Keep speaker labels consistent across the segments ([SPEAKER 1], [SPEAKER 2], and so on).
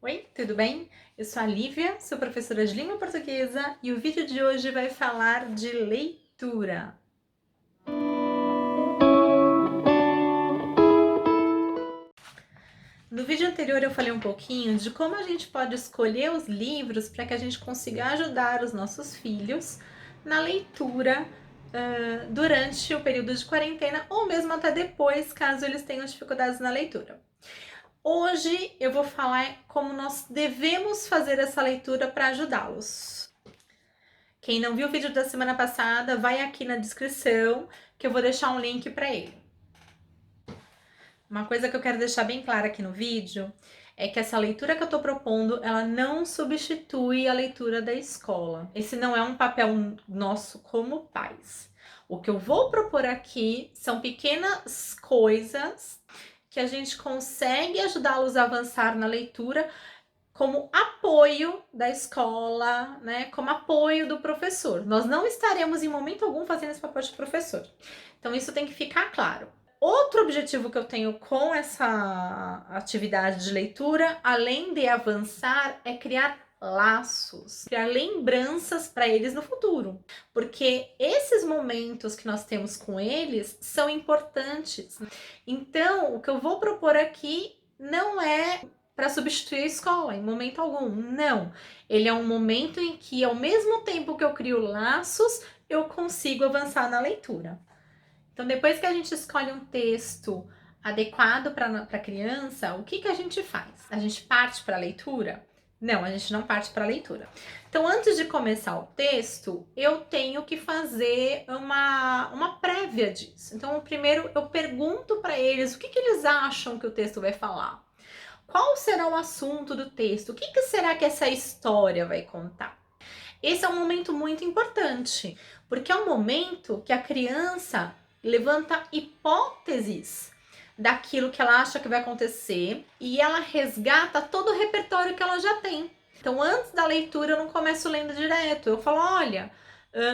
[SPEAKER 1] Oi, tudo bem? Eu sou a Lívia, sou professora de língua portuguesa e o vídeo de hoje vai falar de leitura. No vídeo anterior eu falei um pouquinho de como a gente pode escolher os livros para que a gente consiga ajudar os nossos filhos na leitura durante o período de quarentena ou mesmo até depois, caso eles tenham dificuldades na leitura. Hoje eu vou falar como nós devemos fazer essa leitura para ajudá-los. Quem não viu o vídeo da semana passada, vai aqui na descrição que eu vou deixar um link para ele. Uma coisa que eu quero deixar bem clara aqui no vídeo é que essa leitura que eu tô propondo, ela não substitui a leitura da escola. Esse não é um papel nosso como pais. O que eu vou propor aqui são pequenas coisas que a gente consegue ajudá-los a avançar na leitura como apoio da escola, né? Como apoio do professor. Nós não estaremos em momento algum fazendo esse papel de professor. Então isso tem que ficar claro. Outro objetivo que eu tenho com essa atividade de leitura, além de avançar, é criar laços, criar lembranças para eles no futuro, porque esses momentos que nós temos com eles são importantes. Então, o que eu vou propor aqui não é para substituir a escola, em momento algum, não. Ele é um momento em que, ao mesmo tempo que eu crio laços, eu consigo avançar na leitura. Então, depois que a gente escolhe um texto adequado para a criança, o que a gente faz? A gente parte para a leitura? Não, a gente não parte para a leitura. Então, antes de começar o texto, eu tenho que fazer uma prévia disso. Então, primeiro eu pergunto para eles o que eles acham que o texto vai falar. Qual será o assunto do texto? O que será que essa história vai contar? Esse é um momento muito importante, porque é um momento que a criança levanta hipóteses daquilo que ela acha que vai acontecer e ela resgata todo o repertório que ela já tem. Então, antes da leitura, eu não começo lendo direto. Eu falo, olha,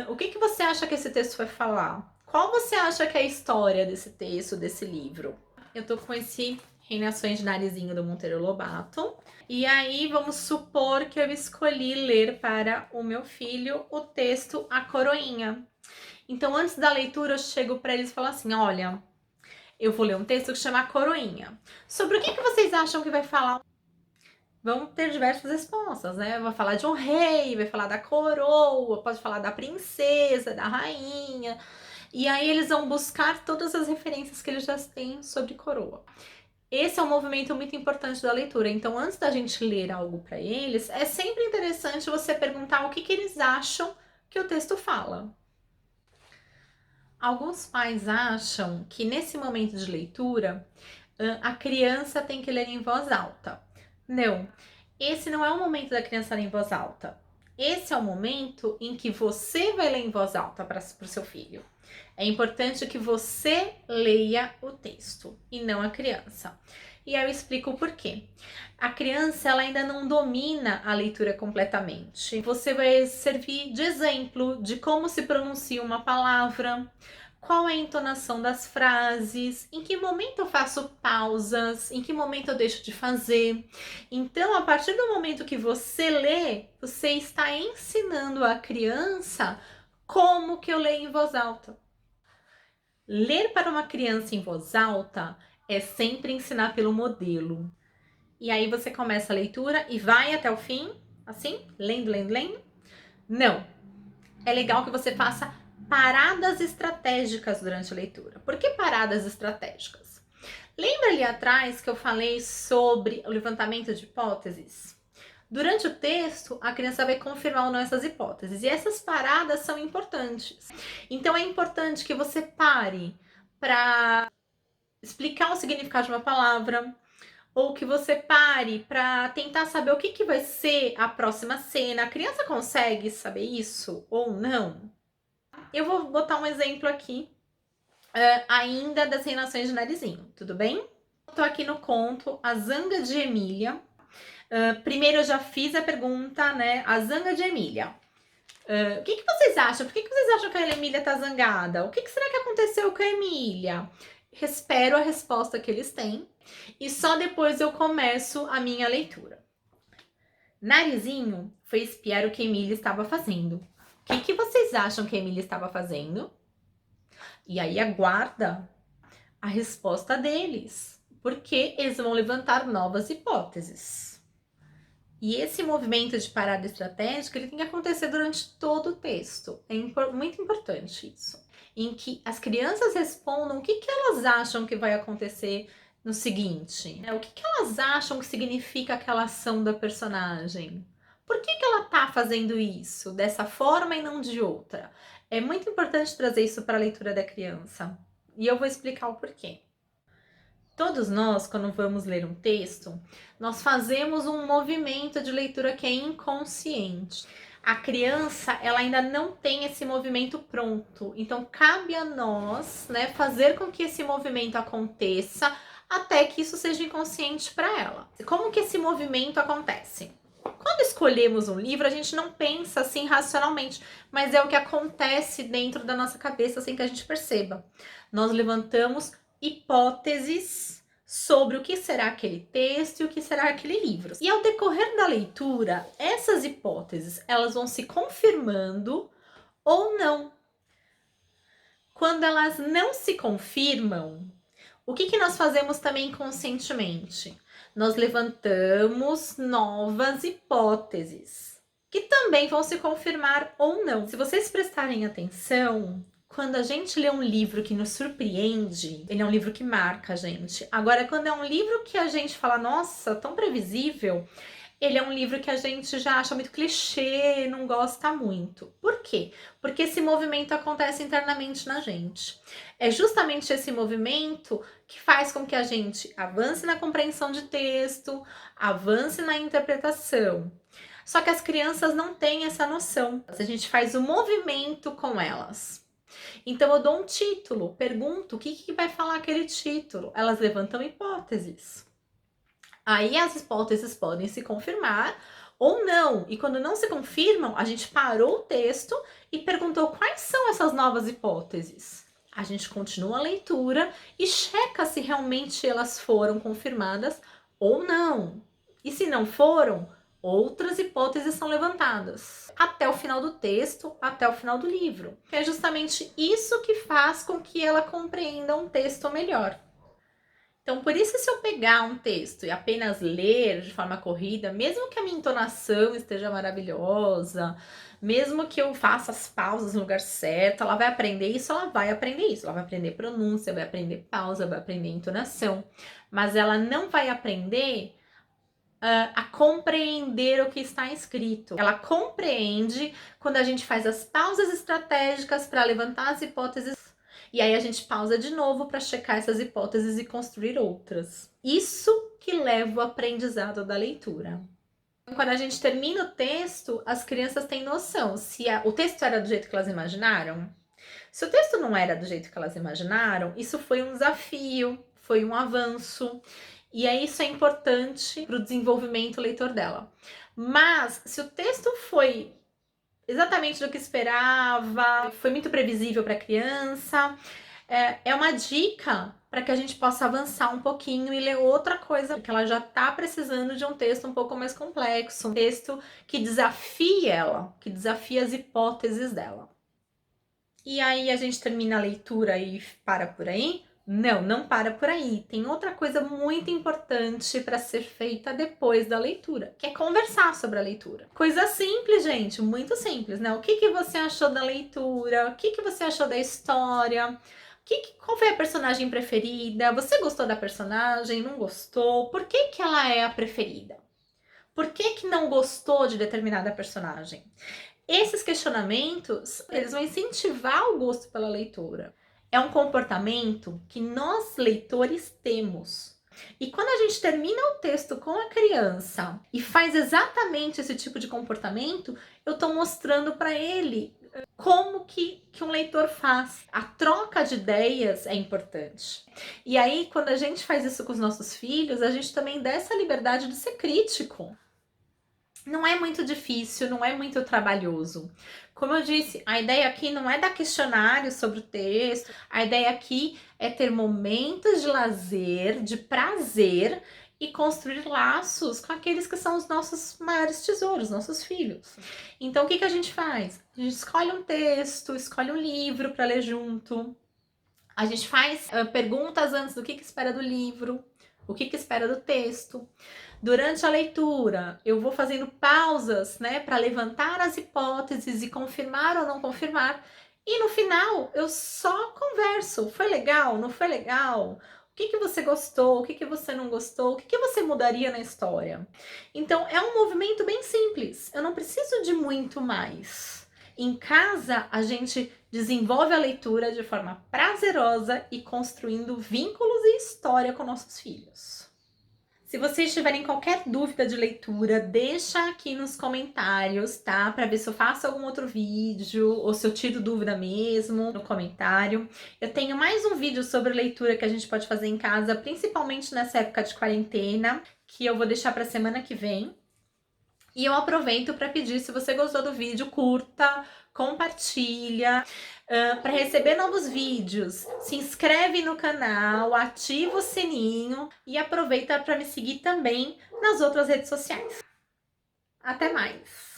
[SPEAKER 1] o que você acha que esse texto vai falar? Qual você acha que é a história desse texto, desse livro? Eu tô com esse Reinações de Narizinho do Monteiro Lobato. E aí, vamos supor que eu escolhi ler para o meu filho o texto A Coroinha. Então, antes da leitura, eu chego para eles e falo assim, olha, eu vou ler um texto que chama A Coroinha. Sobre o que vocês acham que vai falar? Vão ter diversas respostas, né? Vai falar de um rei, vai falar da coroa, pode falar da princesa, da rainha. E aí eles vão buscar todas as referências que eles já têm sobre coroa. Esse é um movimento muito importante da leitura. Então, antes da gente ler algo para eles, é sempre interessante você perguntar o que eles acham que o texto fala. Alguns pais acham que nesse momento de leitura, a criança tem que ler em voz alta. Não, esse não é o momento da criança ler em voz alta. Esse é o momento em que você vai ler em voz alta para o seu filho. É importante que você leia o texto e não a criança. E aí eu explico o porquê. A criança ela ainda não domina a leitura completamente. Você vai servir de exemplo de como se pronuncia uma palavra, qual é a entonação das frases, em que momento eu faço pausas, em que momento eu deixo de fazer. Então, a partir do momento que você lê, você está ensinando a criança como que eu leio em voz alta. Ler para uma criança em voz alta é sempre ensinar pelo modelo. E aí você começa a leitura e vai até o fim, assim, lendo, lendo, lendo. Não. É legal que você faça paradas estratégicas durante a leitura. Por que paradas estratégicas? Lembra ali atrás que eu falei sobre o levantamento de hipóteses? Durante o texto, a criança vai confirmar ou não essas hipóteses. E essas paradas são importantes. Então, é importante que você pare para explicar o significado de uma palavra, ou que você pare para tentar saber o que vai ser a próxima cena. A criança consegue saber isso ou não? Eu vou botar um exemplo aqui, ainda das Reinações de Narizinho, tudo bem? Estou aqui no conto A Zanga de Emília. Primeiro eu já fiz a pergunta, né? A Zanga de Emília. O que vocês acham? Por que vocês acham que a Emília tá zangada? O que será que aconteceu com a Emília? Espero a resposta que eles têm e só depois eu começo a minha leitura. Narizinho foi espiar o que Emília estava fazendo. O que vocês acham que a Emília estava fazendo? E aí aguarda a resposta deles, porque eles vão levantar novas hipóteses. E esse movimento de parada estratégica, ele tem que acontecer durante todo o texto. É muito importante isso. Em que as crianças respondam o que elas acham que vai acontecer no seguinte. O que elas acham que significa aquela ação da personagem. Por que ela tá fazendo isso dessa forma e não de outra? É muito importante trazer isso para a leitura da criança. E eu vou explicar o porquê. Todos nós, quando vamos ler um texto, nós fazemos um movimento de leitura que é inconsciente. A criança, ela ainda não tem esse movimento pronto. Então, cabe a nós, né, fazer com que esse movimento aconteça até que isso seja inconsciente para ela. Como que esse movimento acontece? Quando escolhemos um livro, a gente não pensa assim racionalmente, mas é o que acontece dentro da nossa cabeça sem que a gente perceba. Nós levantamos hipóteses sobre o que será aquele texto e o que será aquele livro. E ao decorrer da leitura, essas hipóteses, elas vão se confirmando ou não. Quando elas não se confirmam, o que nós fazemos também conscientemente? Nós levantamos novas hipóteses, que também vão se confirmar ou não. Se vocês prestarem atenção, quando a gente lê um livro que nos surpreende, ele é um livro que marca a gente. Agora, quando é um livro que a gente fala, nossa, tão previsível, ele é um livro que a gente já acha muito clichê, não gosta muito. Por quê? Porque esse movimento acontece internamente na gente. É justamente esse movimento que faz com que a gente avance na compreensão de texto, avance na interpretação. Só que as crianças não têm essa noção. A gente faz o movimento com elas. Então eu dou um título, pergunto o que vai falar aquele título. Elas levantam hipóteses. Aí as hipóteses podem se confirmar ou não. E quando não se confirmam, a gente parou o texto e perguntou quais são essas novas hipóteses. A gente continua a leitura e checa se realmente elas foram confirmadas ou não. E se não foram, outras hipóteses são levantadas. Até o final do texto, até o final do livro. É justamente isso que faz com que ela compreenda um texto melhor. Então, por isso, se eu pegar um texto e apenas ler de forma corrida, mesmo que a minha entonação esteja maravilhosa, mesmo que eu faça as pausas no lugar certo, ela vai aprender isso, ela vai aprender isso. Ela vai aprender pronúncia, vai aprender pausa, vai aprender entonação. Mas ela não vai aprender a compreender o que está escrito. Ela compreende quando a gente faz as pausas estratégicas para levantar as hipóteses. E aí a gente pausa de novo para checar essas hipóteses e construir outras. Isso que leva o aprendizado da leitura. Quando a gente termina o texto, as crianças têm noção se o texto era do jeito que elas imaginaram. Se o texto não era do jeito que elas imaginaram, isso foi um desafio, foi um avanço. E aí isso é importante para o desenvolvimento leitor dela. Mas se o texto foi exatamente do que esperava, foi muito previsível para a criança, é uma dica para que a gente possa avançar um pouquinho e ler outra coisa, porque ela já está precisando de um texto um pouco mais complexo, um texto que desafie ela, que desafie as hipóteses dela. E aí a gente termina a leitura e para por aí? Não, não para por aí. Tem outra coisa muito importante para ser feita depois da leitura, que é conversar sobre a leitura. Coisa simples, gente, muito simples, né? O que você achou da leitura? O que você achou da história? Qual foi a personagem preferida? Você gostou da personagem? Não gostou? Por que ela é a preferida? Por que não gostou de determinada personagem? Esses questionamentos, eles vão incentivar o gosto pela leitura. É um comportamento que nós, leitores, temos. E quando a gente termina o texto com a criança e faz exatamente esse tipo de comportamento, eu estou mostrando para ele como que um leitor faz. A troca de ideias é importante. E aí, quando a gente faz isso com os nossos filhos, a gente também dá essa liberdade de ser crítico. Não é muito difícil, não é muito trabalhoso. Como eu disse, a ideia aqui não é dar questionário sobre o texto, a ideia aqui é ter momentos de lazer, de prazer e construir laços com aqueles que são os nossos maiores tesouros, nossos filhos. Então, o que a gente faz? A gente escolhe um texto, escolhe um livro para ler junto. A gente faz perguntas antes do que espera do livro, o que espera do texto. Durante a leitura, eu vou fazendo pausas, né, para levantar as hipóteses e confirmar ou não confirmar. E no final, eu só converso. Foi legal? Não foi legal? O que você gostou? O que você não gostou? O que você mudaria na história? Então, é um movimento bem simples. Eu não preciso de muito mais. Em casa, a gente desenvolve a leitura de forma prazerosa e construindo vínculos e história com nossos filhos. Se vocês tiverem qualquer dúvida de leitura, deixa aqui nos comentários, tá? Para ver se eu faço algum outro vídeo ou se eu tiro dúvida mesmo no comentário. Eu tenho mais um vídeo sobre leitura que a gente pode fazer em casa, principalmente nessa época de quarentena, que eu vou deixar para semana que vem. E eu aproveito para pedir, se você gostou do vídeo, curta, compartilha. Para receber novos vídeos, se inscreve no canal, ativa o sininho e aproveita para me seguir também nas outras redes sociais. Até mais!